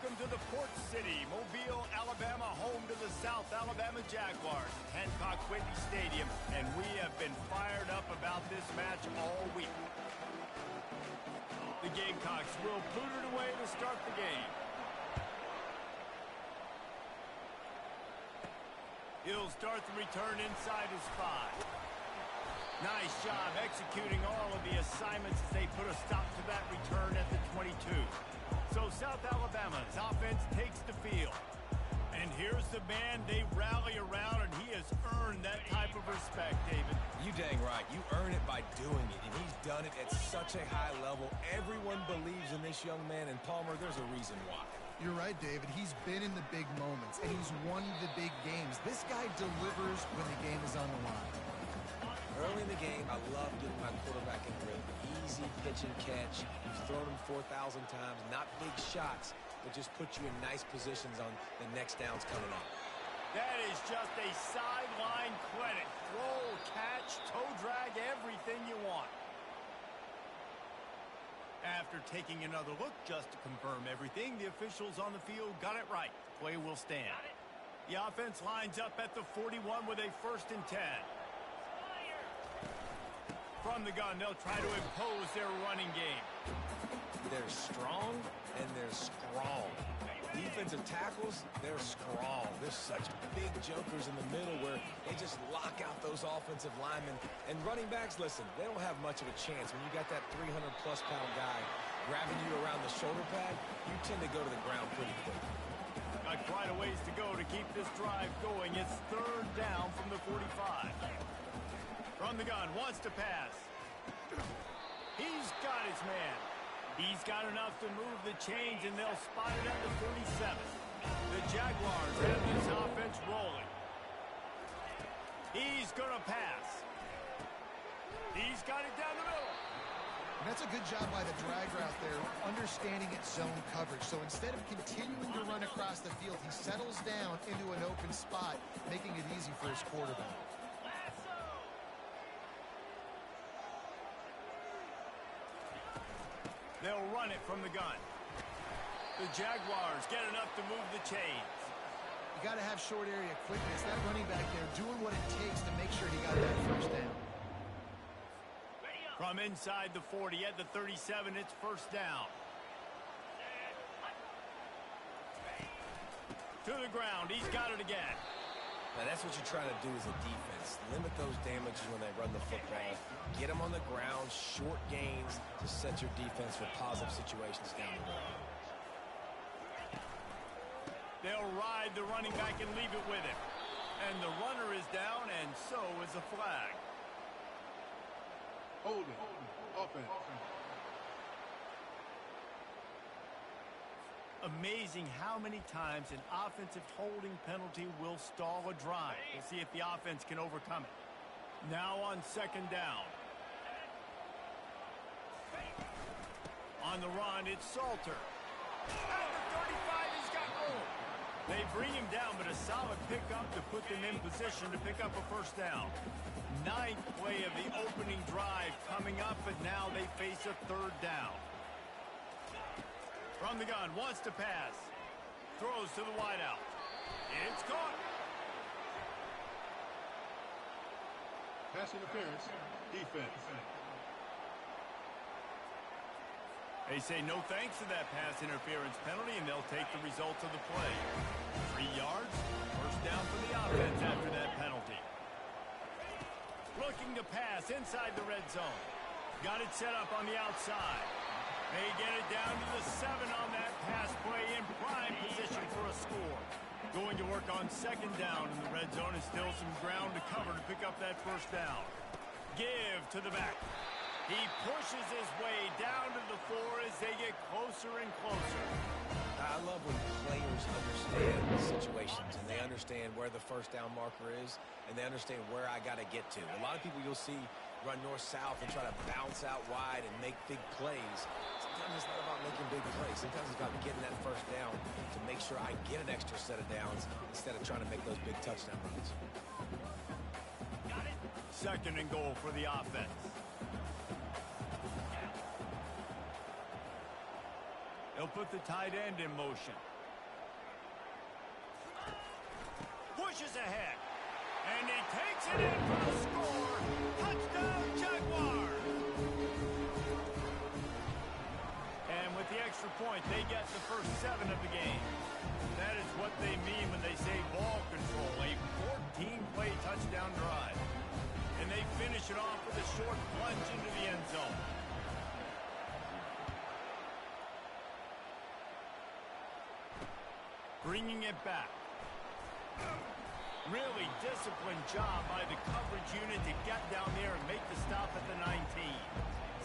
Welcome to the Port City, Mobile, Alabama, home to the South Alabama Jaguars at Hancock-Whitney Stadium, and we have been fired up about this match all week. The Gamecocks will boot it away to start the game. He'll start the return inside his 5. Nice job executing all of the assignments as they put a stop to that return at the 22. So South Alabama's offense takes the field. And here's the man they rally around, and he has earned that type of respect, David. You dang right. You earn it by doing it, and he's done it at such a high level. Everyone believes in this young man, and Palmer, there's a reason why. You're right, David. He's been in the big moments, and he's won the big games. This guy delivers when the game is on the line. Early in the game, I love getting my quarterback in rhythm. Easy pitch and catch. You've thrown him 4,000 times. Not big shots, but just put you in nice positions on the next downs coming up. That is just a sideline credit. Throw, catch, toe drag, everything you want. After taking another look just to confirm everything, the officials on the field got it right. Play will stand. The offense lines up at the 41 with a 1st and 10. From the gun, they'll try to impose their running game. They're strong, and they're strong. Defensive tackles, they're strong. There's such big jokers in the middle where they just lock out those offensive linemen. And running backs, listen, they don't have much of a chance. When you got that 300-plus-pound guy grabbing you around the shoulder pad, you tend to go to the ground pretty quick. Got quite a ways to go to keep this drive going. It's 3rd down from the 45. From the gun, wants to pass. He's got his man. He's got enough to move the chains, and they'll spot it at the 37. The Jaguars have this offense rolling. He's going to pass. He's got it down the middle. And that's a good job by the drag route there, understanding its zone coverage. So instead of continuing to run across the field, he settles down into an open spot, making it easy for his quarterback. They'll run it from the gun. The Jaguars get enough to move the chains. You got to have short area quickness. That running back there doing what it takes to make sure he got that 1st down. From inside the 40 at the 37, it's 1st down. To the ground, he's got it again. Now, that's what you're trying to do as a defense. Limit those damages when they run the football. Get them on the ground, short gains to set your defense for positive situations down the road. They'll ride the running back and leave it with him. And the runner is down, and so is a flag. Holding. Offense. Amazing how many times an offensive holding penalty will stall a drive. We'll see if the offense can overcome it. Now on 2nd down. On the run, it's Salter. At the 35, he's got room. They bring him down, but a solid pickup to put them in position to pick up a 1st down. 9th play of the opening drive coming up, and now they face a 3rd down. From the gun, wants to pass. Throws to the wideout. It's caught. Pass interference. Defense. They say no thanks to that pass interference penalty, and they'll take the results of the play. 3 yards, 1st down for the offense after that penalty. Looking to pass inside the red zone. Got it set up on the outside. They get it down to the 7 on that pass play in prime position for a score. Going to work on 2nd down in the red zone, and still some ground to cover to pick up that 1st down. Give to the back. He pushes his way down to the 4 as they get closer and closer. I love when players understand the situations and they understand where the 1st down marker is and they understand where I got to get to. A lot of people you'll see run north-south and try to bounce out wide and make big plays. Sometimes it's not about making big plays. Sometimes it's about getting that 1st down to make sure I get an extra set of downs instead of trying to make those big touchdown runs. 2nd and goal for the offense. They'll put the tight end in motion. And he takes it in for the score. Touchdown, Jaguars. And with the extra point, they get the first 7 of the game. That is what they mean when they say ball control, a 14-play touchdown drive. And they finish it off with a short plunge into the end zone. Bringing it back. Really disciplined job by the coverage unit to get down there and make the stop at the 19.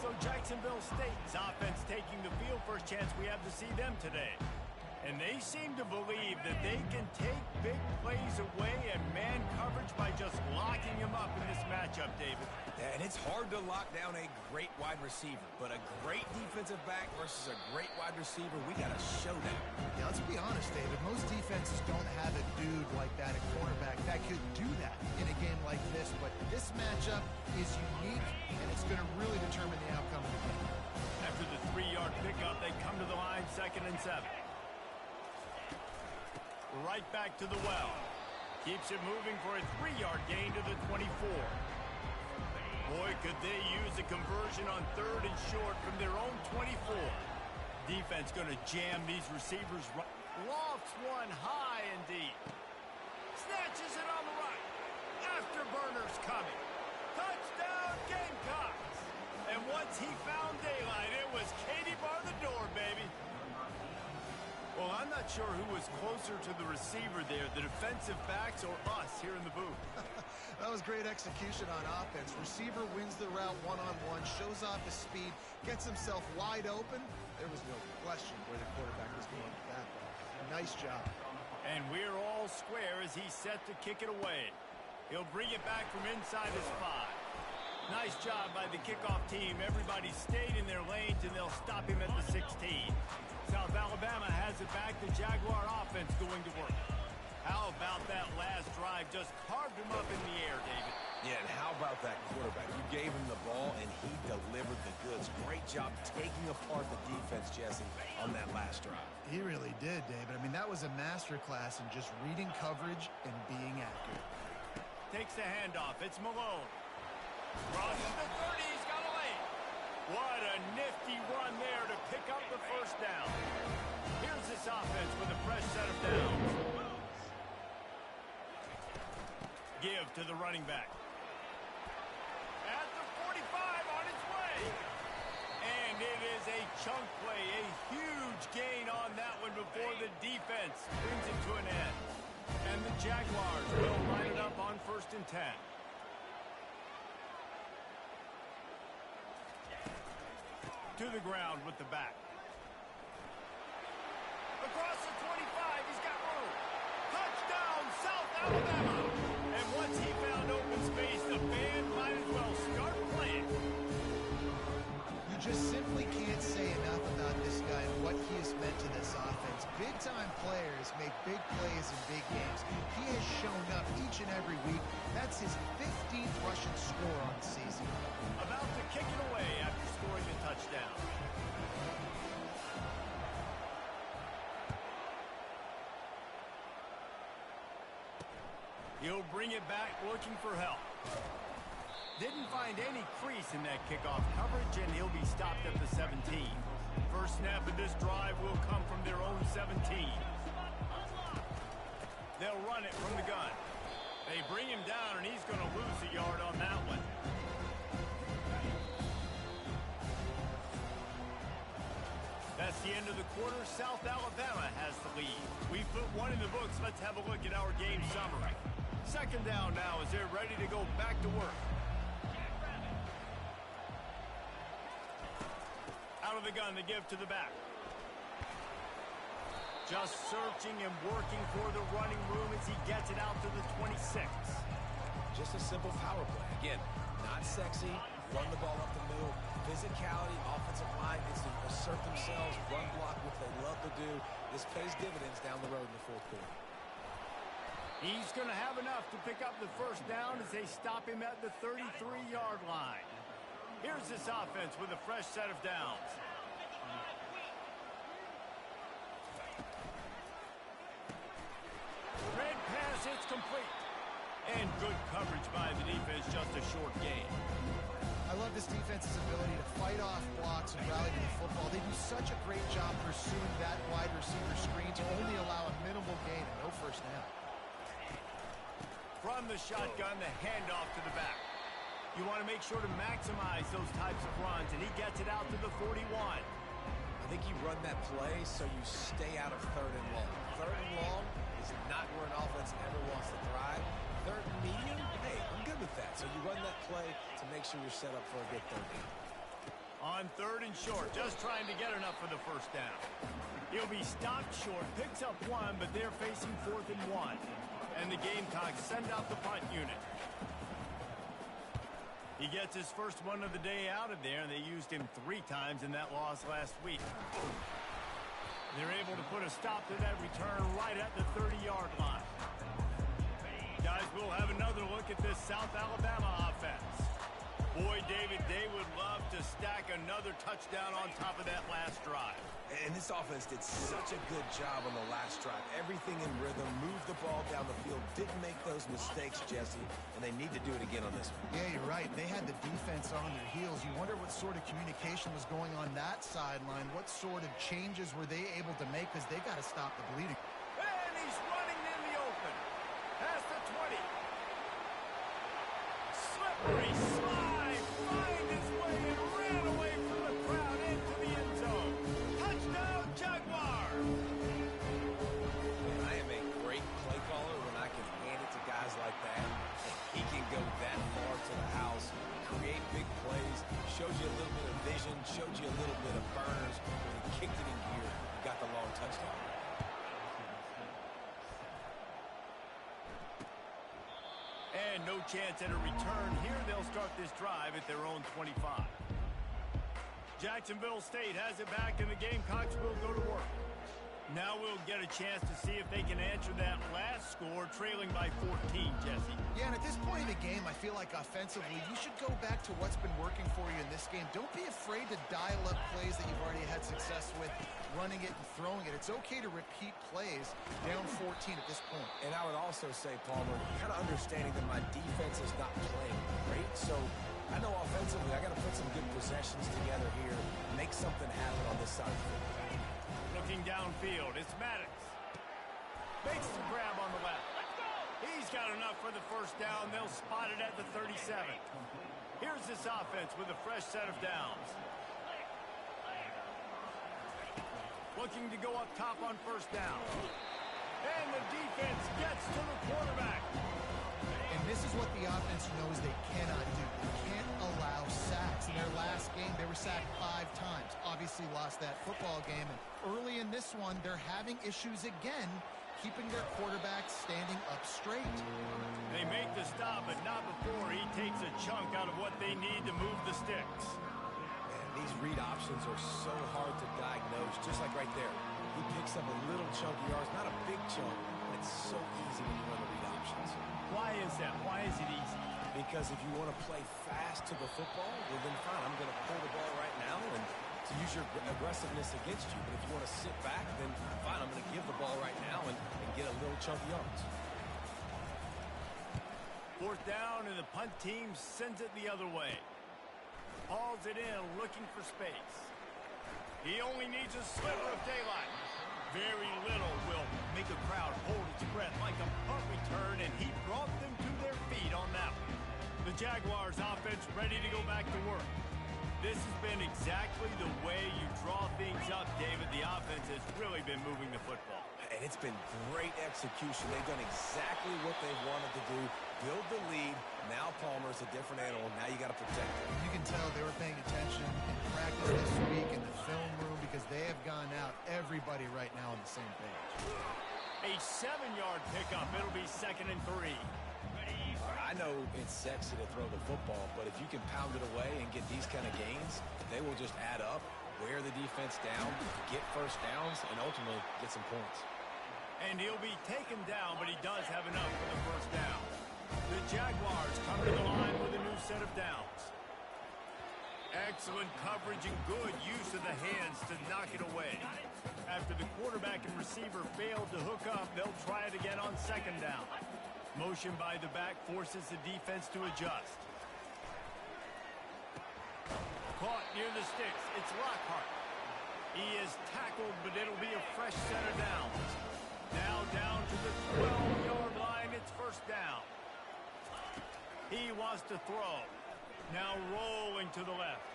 So Jacksonville State's offense taking the field. First chance we have to see them today. And they seem to believe that they can take big plays away and man coverage by just locking him up in this matchup, David. Yeah, and it's hard to lock down a great wide receiver, but a great defensive back versus a great wide receiver, we got a showdown. Yeah, let's be honest, David. Most defenses don't have a dude like that, a cornerback, that could do that in a game like this. But this matchup is unique, and it's going to really determine the outcome of the game. After the 3-yard pickup, they come to the line, 2nd and 7. Right back to the well. Keeps it moving for a 3-yard gain to the 24. Boy, could they use a conversion on 3rd and short from their own 24. Defense going to jam these receivers. Lofts one high and deep. Snatches it on the right. Afterburners coming. Touchdown, Gamecocks. And once he found daylight, it was Katie bar the door, baby. Well, I'm not sure who was closer to the receiver there, the defensive backs or us here in the booth. That was great execution on offense. Receiver wins the route one-on-one, shows off his speed, gets himself wide open. There was no question where the quarterback was going with that ball. Nice job. And we're all square as he's set to kick it away. He'll bring it back from inside his 5. Nice job by the kickoff team. Everybody stayed in their lanes, and they'll stop him at the 16. South Alabama has it back. The Jaguar offense going to work. How about that last drive? Just carved him up in the air, David. Yeah, and how about that quarterback? You gave him the ball, and he delivered the goods. Great job taking apart the defense, Jesse, on that last drive. He really did, David. I mean, that was a masterclass in just reading coverage and being accurate. Takes the handoff. It's Malone. Crosses the 30. He's got a lane. What a nifty run there to pick up the first down. Here's this offense with a fresh set of downs. Give to the running back. At the 45 on its way. And it is a chunk play, a huge gain on that one before the defense brings it to an end. And the Jaguars will line it up on 1st and 10. To the ground with the back. Across the 25, he's got room. Touchdown, South Alabama. And once he found open space, the band might as well start playing. You just simply can't say enough about this guy and what he has meant to this offense. Big-time players make big plays in big games. He has shown up each and every week. That's his 15th rushing score on the season. About to kick it away after scoring a touchdown. He'll bring it back looking for help. Didn't find any crease in that kickoff coverage, and he'll be stopped at the 17. First snap of this drive will come from their own 17. They'll run it from the gun. They bring him down, and he's going to lose a yard on that one. That's the end of the quarter. South Alabama has the lead. We put one in the books. Let's have a look at our game summary. 2nd down now as they're ready to go back to work. Out of the gun, the give to the back. Just searching and working for the running room as he gets it out to the 26. Just a simple power play. Again, not sexy, run the ball up the middle. Physicality, offensive line needs to assert themselves, run block, which they love to do. This pays dividends down the road in the 4th quarter. He's going to have enough to pick up the first down as they stop him at the 33-yard line. Here's this offense with a fresh set of downs. Red pass, it's complete. And good coverage by the defense, just a short gain. I love this defense's ability to fight off blocks and rally to the football. They do such a great job pursuing that wide receiver screen to only allow a minimal gain and no first down. From the shotgun, the handoff to the back. You want to make sure to maximize those types of runs, and he gets it out to the 41. I think you run that play so you stay out of third and long. Third and long is not where an offense ever wants to thrive. Third and medium, hey, I'm good with that. So you run that play to make sure you're set up for a good third down. On third and short, just trying to get enough for the first down. He'll be stopped short, picks up one, but they're facing 4th and 1. And the Gamecocks send out the punt unit. He gets his first one of the day out of there, and they used him 3 times in that loss last week. They're able to put a stop to that return right at the 30-yard line. Guys, we'll have another look at this South Alabama offense. Boy, David, they would love to stack another touchdown on top of that last drive. And this offense did such a good job on the last drive. Everything in rhythm, moved the ball down the field, didn't make those mistakes, Jesse, and they need to do it again on this one. Yeah, you're right. They had the defense on their heels. You wonder what sort of communication was going on that sideline. What sort of changes were they able to make, because they got to stop the bleeding. And he's running in the open. Past the 20. Slippery slide. Find his way and ran away from the crowd into the end zone. Touchdown, Jaguars. And I am a great play caller when I can hand it to guys like that. He can go that far to the house, create big plays, shows you a little bit of vision, showed you a little bit of burners. When he kicked it in gear, got the long touchdown. And no chance at a return here. They'll start this drive at their own 25. Jacksonville State has it back, and the Gamecocks will go to work. Now we'll get a chance to see if they can answer that last score, trailing by 14, Jesse. Yeah, and at this point in the game, I feel like offensively, you should go back to what's been working for you in this game. Don't be afraid to dial up plays that you've already had success with, running it and throwing it. It's okay to repeat plays down 14 at this point. And I would also say, Palmer, kind of understanding that my defense is not playing great, so I know offensively I got to put some good possessions together here, make something happen on this side of the field. Looking downfield, it's Maddox. Makes the grab on the left. He's got enough for the first down. They'll spot it at the 37. Here's this offense with a fresh set of downs. Looking to go up top on first down. And the defense gets to the quarterback. And this is what the offense knows they cannot do. They can't allow sacks. In their last game, they were sacked 5 times. Obviously lost that football game. And early in this one, they're having issues again, keeping their quarterback standing up straight. They make the stop, but not before he takes a chunk out of what they need to move the sticks. Man, these read options are so hard to diagnose, just like right there. He picks up a little chunk of yards, not a big chunk, but it's so easy when you run the read options. Why is that? Why is it easy? Because if you want to play fast to the football, well then fine, I'm going to pull the ball right now and to use your aggressiveness against you. But if you want to sit back, then fine, I'm going to give the ball right now and get a little chunk of yards. 4th down, and the punt team sends it the other way. Hauls it in, looking for space. He only needs a sliver of daylight. Very little will make a crowd hold its breath like a punt return, and he brought them to their feet on that one. The Jaguars offense ready to go back to work. This has been exactly the way you draw things up, David. The offense has really been moving the football. And it's been great execution. They've done exactly what they wanted to do. Build the lead. Now Palmer's a different animal. Now you got to protect him. You can tell they were paying attention in practice this week in the film room, because they have gone out, everybody right now on the same page. A 7-yard pickup. It'll be 2nd and 3. I know it's sexy to throw the football, but if you can pound it away and get these kind of gains, they will just add up, wear the defense down, get first downs, and ultimately get some points. And he'll be taken down, but he does have enough for the first down. The Jaguars come to the line with a new set of downs. Excellent coverage and good use of the hands to knock it away. After the quarterback and receiver failed to hook up, they'll try it again on 2nd down. Motion by the back forces the defense to adjust. Caught near the sticks. It's Lockhart. He is tackled, but it'll be a fresh set of downs. Now down to the 12-yard line. It's first down. He wants to throw. Now rolling to the left.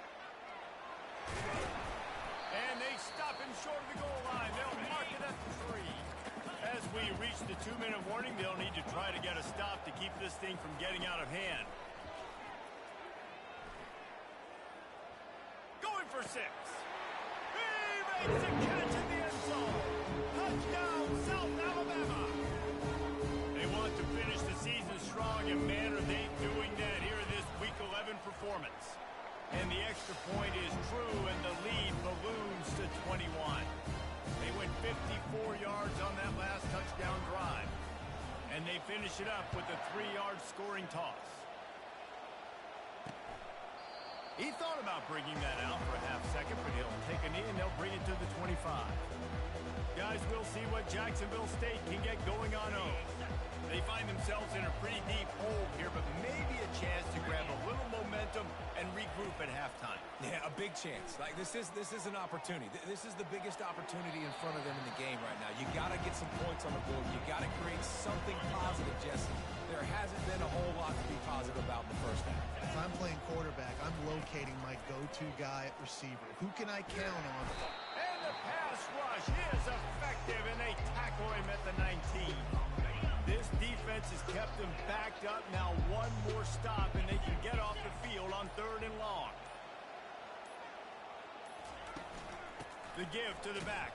And they stop him short of the goal line. They'll mark it at the 3. As we reach the 2-minute warning, they'll need to try to get a stop to keep this thing from getting out of hand. Going for 6. He makes a catch in the end zone. Touchdown, SouthBama. They want to finish the season strong, and man, are they doing that here in this Week 11 performance. And the extra point is true, and the lead balloons to 21. They went 54 yards on that last touchdown drive. And they finish it up with a 3-yard scoring toss. He thought about bringing that out for a half second, but he'll take a knee and they'll bring it to the 25. Guys, we'll see what Jacksonville State can get going on O's. They find themselves in a pretty deep hole here, but maybe a chance to grab a little momentum and regroup at halftime. Yeah, a big chance. Like this is an opportunity. This is the biggest opportunity in front of them in the game right now. You got to get some points on the board. You got to create something positive, Jesse. There hasn't been a whole lot to be positive about in the first half. If I'm playing quarterback, I'm locating my go-to guy at receiver. Who can I count on? And the pass rush is effective, and they tackle him at the 19. This defense has kept them backed up. Now one more stop, and they can get off the field on 3rd and long. The give to the back.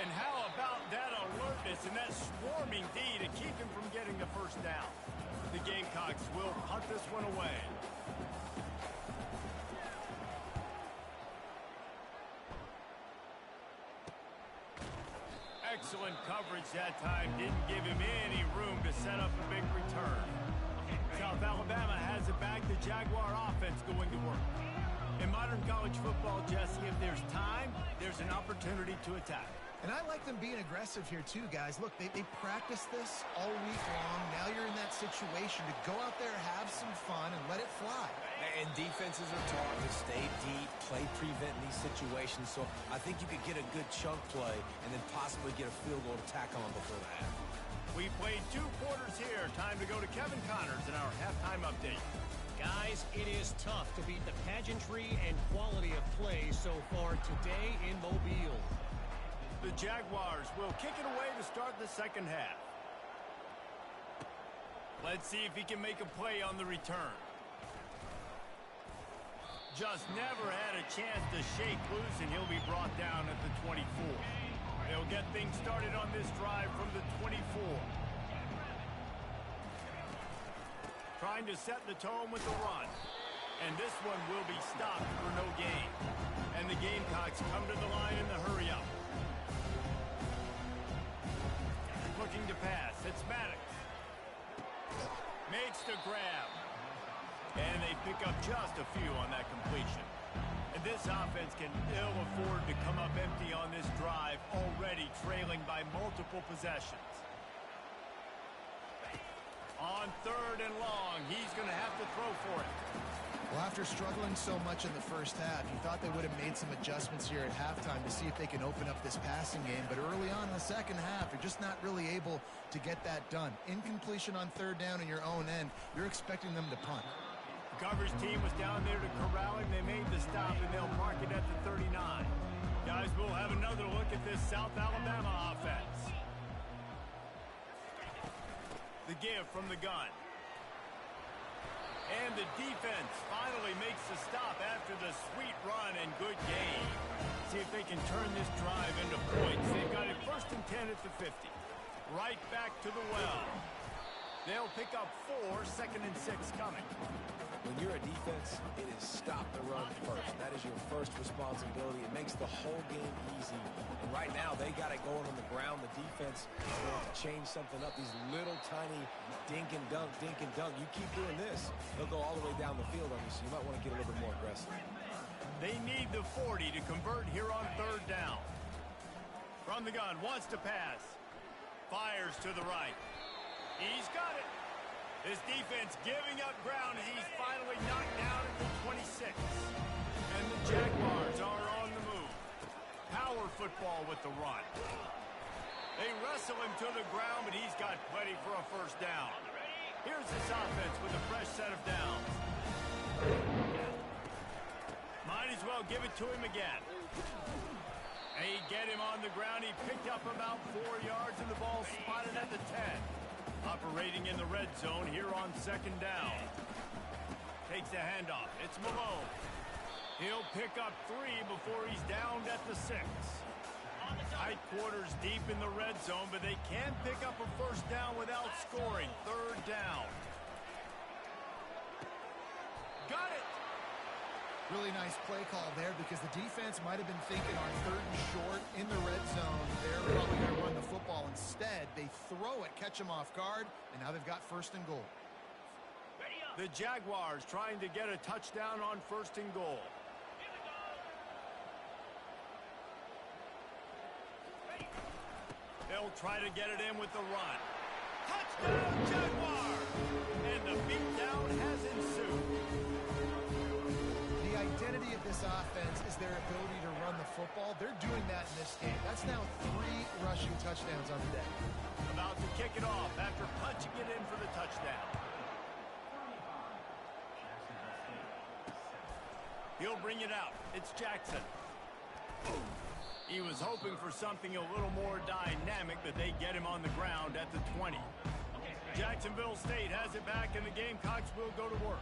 And how about that alertness and that swarming D to keep him from getting the first down? The Gamecocks will punt this one away. Excellent coverage that time. Didn't give him any room to set up a big return. SouthAlabama has it back. The Jaguar offense going to work. In modern college football, Jesse, if there's time, there's an opportunity to attack. And I like them being aggressive here too, guys. Look, they practiced this all week long. Now you're in that situation to go out there, have some fun, and let it fly. And defenses are taught to stay deep, play prevent in these situations. So I think you could get a good chunk play and then possibly get a field goal to tack on before the half. We played 2 quarters here. Time to go to Kevin Connors in our halftime update. Guys, it is tough to beat the pageantry and quality of play so far today in Mobile. The Jaguars will kick it away to start the second half. Let's see if he can make a play on the return. Just never had a chance to shake loose, and he'll be brought down at the 24. They'll get things started on this drive from the 24. Trying to set the tone with the run. And this one will be stopped for no gain. And the Gamecocks come to the line in the hurry-up. Looking to pass. It's Maddox. Makes the grab. And they pick up just a few on that completion. And this offense can ill afford to come up empty on this drive, already trailing by multiple possessions. On 3rd and long, he's going to have to throw for it. Well, after struggling so much in the first half, you thought they would have made some adjustments here at halftime to see if they can open up this passing game. But early on in the second half, you're just not really able to get that done. Incompletion on 3rd down in your own end, you're expecting them to punt. The coverage team was down there to corral him. They made the stop, and they'll mark it at the 39. Guys, we'll have another look at this SouthAlabama offense. The give from the gun. And the defense finally makes the stop after the sweet run and good game. See if they can turn this drive into points. They've got it 1st and 10 at the 50. Right back to the well. They'll pick up 4, 2nd and 6 coming. When you're a defense, it is stop the run first. That is your first responsibility. It makes the whole game easy. And right now, they got it going on the ground. The defense is going to change something up. These little tiny dink and dunk. You keep doing this, they'll go all the way down the field on you, so you might want to get a little bit more aggressive. They need the 40 to convert here on 3rd down. From the gun, wants to pass. Fires to the right. He's got it. His defense giving up ground as he's finally knocked down at the 26. And the Jaguars are on the move. Power football with the run. They wrestle him to the ground, but he's got plenty for a first down. Here's this offense with a fresh set of downs. Might as well give it to him again. They get him on the ground. He picked up about 4 yards, and the ball spotted at the 10. Operating in the red zone here on second down. Takes the handoff. It's Malone. He'll pick up 3 before he's downed at the 6. Tight quarters deep in the red zone, but they can pick up a first down without scoring. Third down. Got it. Really nice play call there because the defense might have been thinking on 3rd and short in the red zone. They're probably going to run the football. Instead, they throw it, catch them off guard, and now they've got 1st and goal. The Jaguars trying to get a touchdown on 1st and goal. They'll try to get it in with the run. Touchdown, Jaguars! And the beatdown has ensued. The identity of this offense is their ability to run the football. They're doing that in this game. That's now 3 rushing touchdowns on the day. About to kick it off after punching it in for the touchdown. He'll bring it out. It's Jackson. He was hoping for something a little more dynamic, but they get him on the ground at the 20. Jacksonville State has it back, and the Gamecocks will go to work.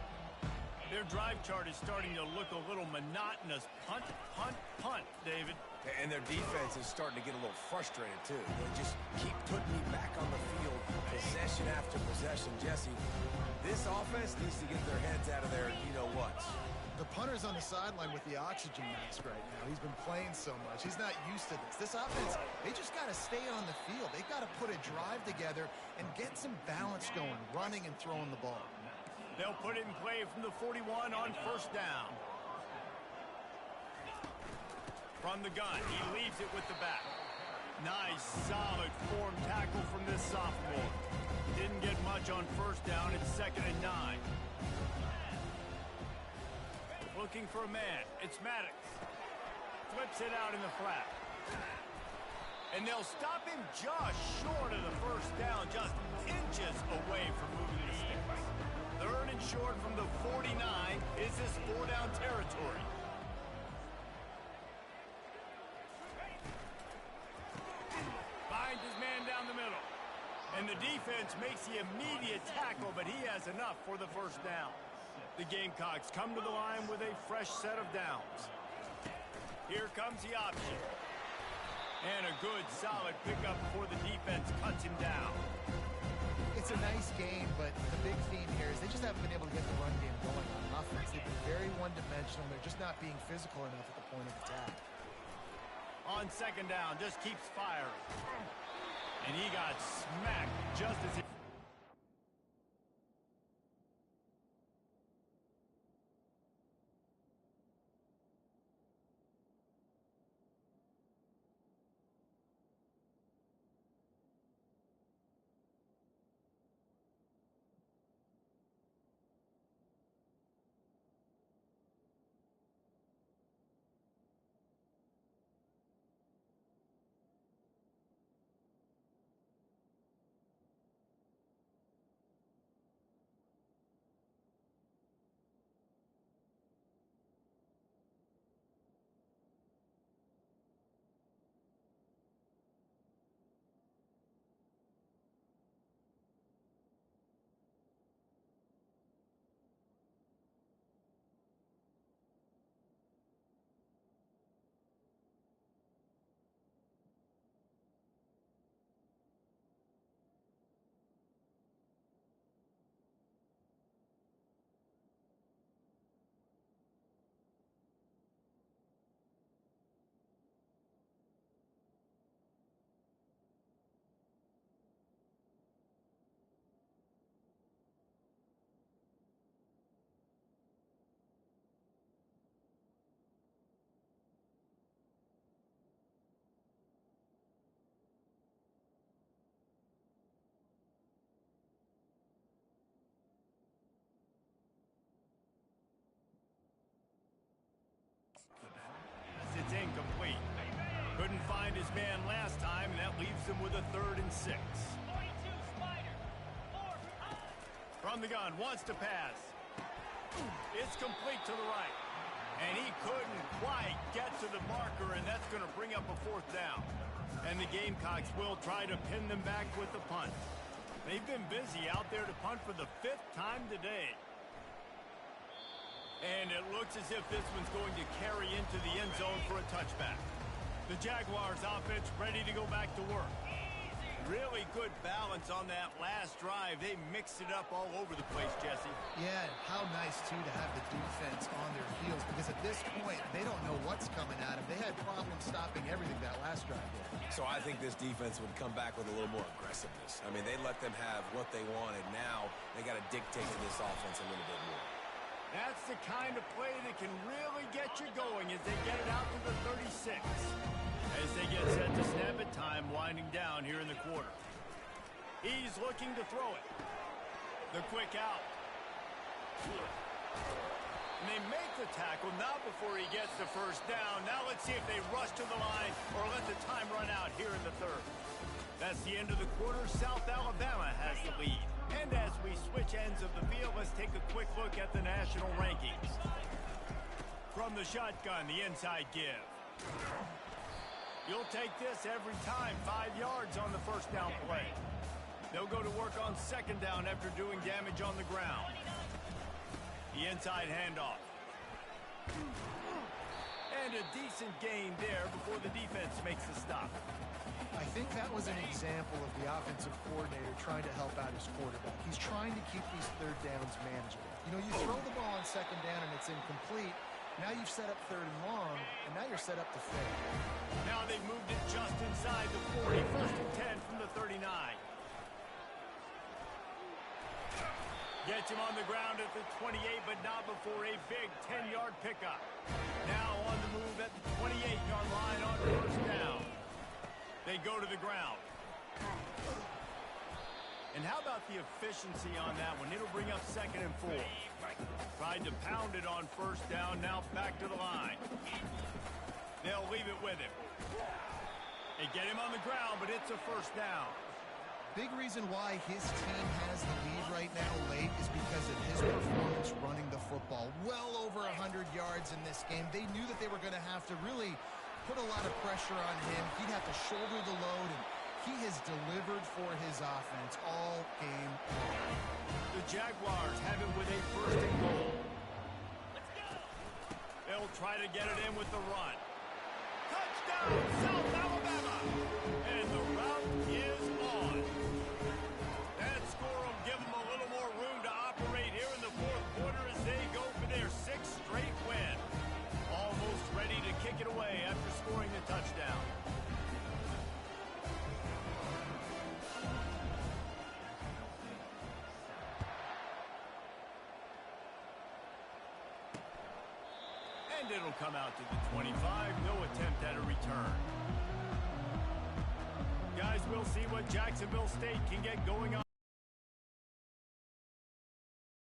Their drive chart is starting to look a little monotonous. Punt, punt, punt, David. And their defense is starting to get a little frustrated, too. They just keep putting me back on the field, possession after possession. Jesse, this offense needs to get their heads out of their you-know-whats. The punter's on the sideline with the oxygen mask right now. He's been playing so much. He's not used to this. This offense, they just got to stay on the field. They've got to put a drive together and get some balance going, running and throwing the ball. They'll put it in play from the 41 on 1st down. From the gun, he leaves it with the back. Nice, solid form tackle from this sophomore. Didn't get much on 1st down. It's 2nd and 9. Looking for a man. It's Maddox. Flips it out in the flat. And they'll stop him just short of the 1st down, just inches away from moving the sticks. 3rd and short from the 49. Is this 4-down territory? Finds his man down the middle. And the defense makes the immediate tackle, but he has enough for the 1st down. The Gamecocks come to the line with a fresh set of downs. Here comes the option. And a good, solid pickup before the defense cuts him down. It's a nice game, but the big theme here is they just haven't been able to get the run game going on offense. They've been very one-dimensional. They're just not being physical enough at the point of attack. On 2nd down, just keeps firing. And he got smacked just as he... man last time, and that leaves them with a 3rd and 6. From the gun, wants to pass. It's complete to the right. And he couldn't quite get to the marker, and that's going to bring up a 4th down. And the Gamecocks will try to pin them back with the punt. They've been busy out there to punt for the 5th time today. And it looks as if this one's going to carry into the end zone for a touchback. The Jaguars offense ready to go back to work. Really good balance on that last drive. They mixed it up all over the place, Jesse. Yeah, how nice, too, to have the defense on their heels, because at this point, they don't know what's coming at them. They had problems stopping everything that last drive did. So I think this defense would come back with a little more aggressiveness. I mean, they let them have what they wanted. Now they got to dictate to this offense a little bit more. That's the kind of play that can really get you going as they get it out to the 36. As they get set to snap it, time winding down here in the quarter. He's looking to throw it. The quick out. And they make the tackle, not before he gets the 1st down. Now let's see if they rush to the line or let the time run out here in the 3rd. That's the end of the quarter. SouthBama has the lead. And as we switch ends of the field, let's take a quick look at the national rankings. From the shotgun, the inside give. You'll take this every time. 5 yards on the 1st down play. They'll go to work on 2nd down after doing damage on the ground. The inside handoff. And a decent gain there before the defense makes the stop. I think that was an example of the offensive coordinator trying to help out his quarterback. He's trying to keep these 3rd downs manageable. You know, you throw the ball on 2nd down and it's incomplete. Now you've set up 3rd and long, and now you're set up to fail. Now they've moved it just inside the 40. 1st and 10 from the 39. Gets him on the ground at the 28, but not before a big 10-yard pickup. Now on the move at the 28-yard line on 1st down. They go to the ground. And how about the efficiency on that one? It'll bring up 2nd and 4. Tried to pound it on 1st down, now back to the line. They'll leave it with him. They get him on the ground, but it's a 1st down. Big reason why his team has the lead right now late is because of his performance running the football. Well over 100 yards in this game. They knew that they were going to have to really put a lot of pressure on him. He'd have to shoulder the load, and he has delivered for his offense all game long. The Jaguars have it with a 1st and goal. They'll try to get it in with the run. Touchdown, SouthBama! And the route is on. That score will give them a little more room to operate here in the 4th quarter as they go for their 6th straight win. Almost ready to kick it away after scoring the touchdown. And it'll come out to the 25. No attempt at a return. Guys, we'll see what Jacksonville State can get going on.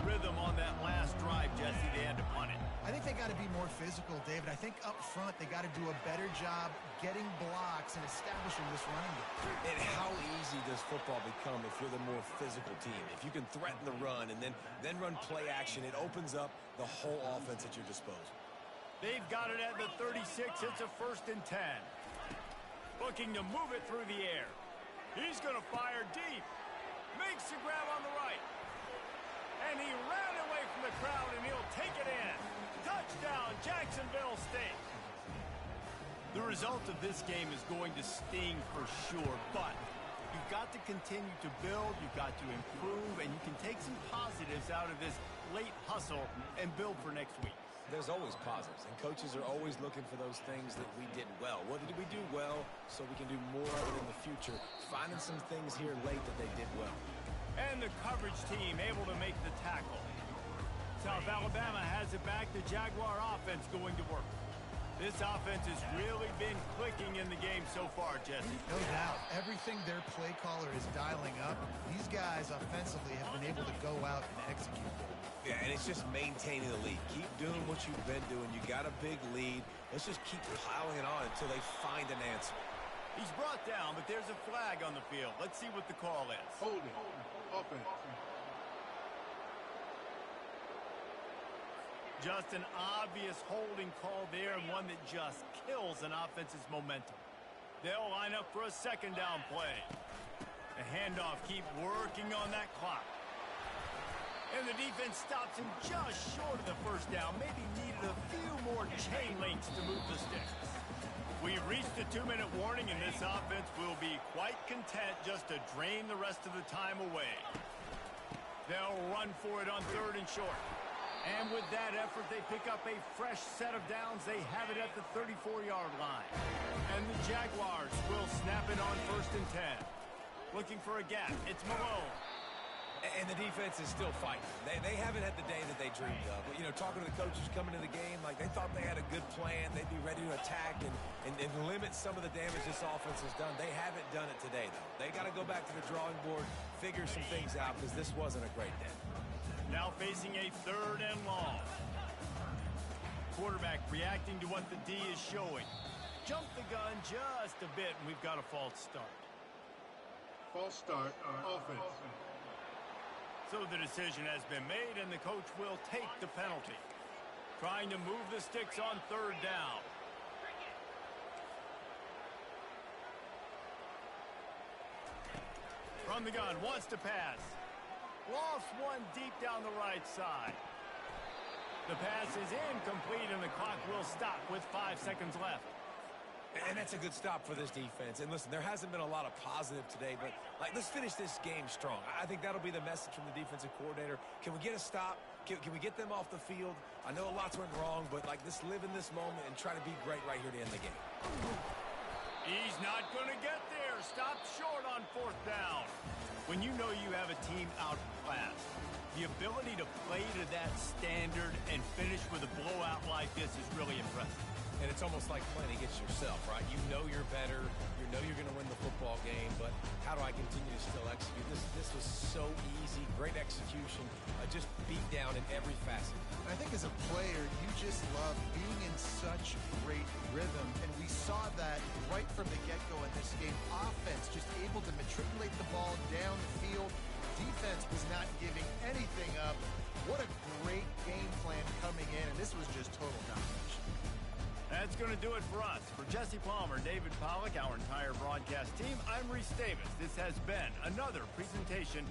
Rhythm on that last drive, Jesse. They had to punt it. I think they got to be more physical, David. I think up front they got to do a better job getting blocks and establishing this running game. And how easy does football become if you're the more physical team? If you can threaten the run and then run play action, it opens up the whole offense at your disposal. They've got it at the 36. It's a 1st and 10. Looking to move it through the air. He's going to fire deep. Makes the grab on the right. And he ran away from the crowd, and he'll take it in. Touchdown, Jacksonville State. The result of this game is going to sting for sure, but you've got to continue to build, you've got to improve, and you can take some positives out of this late hustle and build for next week. There's always positives, and coaches are always looking for those things that we did well. What did we do well so we can do more of it in the future? Finding some things here late that they did well. And the coverage team able to make the tackle. SouthBama has it back. The Jaguar offense going to work. This offense has really been clicking in the game so far, Jesse. No doubt. Everything their play caller is dialing up, these guys offensively have been able to go out and execute. Yeah, and it's just maintaining the lead. Keep doing what you've been doing. You got a big lead. Let's just keep piling it on until they find an answer. He's brought down, but there's a flag on the field. Let's see what the call is. Holding. Offense. Just an obvious holding call there, and one that just kills an offense's momentum. They'll line up for a second down play. The handoff, keep working on that clock. And the defense stops him just short of the first down. Maybe needed a few more chain links to move the sticks. We've reached the 2-minute warning, and this offense will be quite content just to drain the rest of the time away. They'll run for it on 3rd and short. And with that effort, they pick up a fresh set of downs. They have it at the 34-yard line. And the Jaguars will snap it on 1st and 10. Looking for a gap. It's Malone. And the defense is still fighting. They haven't had the day that they dreamed of. But, you know, talking to the coaches coming into the game, like they thought they had a good plan. They'd be ready to attack and limit some of the damage this offense has done. They haven't done it today, though. They got to go back to the drawing board, figure some things out, because this wasn't a great day. Now facing a 3rd and long. Quarterback reacting to what the D is showing. Jump the gun just a bit, and we've got a false start. False start. Offense. So the decision has been made, and the coach will take the penalty. Trying to move the sticks on 3rd down. From the gun, wants to pass. Lost one deep down the right side. The pass is incomplete, and the clock will stop with 5 seconds left. And that's a good stop for this defense. And listen, there hasn't been a lot of positive today, but let's finish this game strong. I think that'll be the message from the defensive coordinator. Can we get a stop? Can we get them off the field? I know lots went wrong, but let's live in this moment and try to be great right here to end the game. He's not going to get there. Stopped short on 4th down. When you know you have a team outclassed, the ability to play to that standard and finish with a blowout like this is really impressive. And it's almost like playing against yourself, right? You know you're better. You know you're going to win the football game, but how do I continue to still execute? This was so easy. Great execution. Just beat down in every facet. I think as a player, you just love being in such great rhythm, and we saw that right from the get-go in this game. Offense just able to matriculate the ball down the field. Defense was not giving anything up. What a great game plan coming in, and this was just total domination. That's going to do it for us. For Jesse Palmer, David Pollack, our entire broadcast team, I'm Reese Davis. This has been another presentation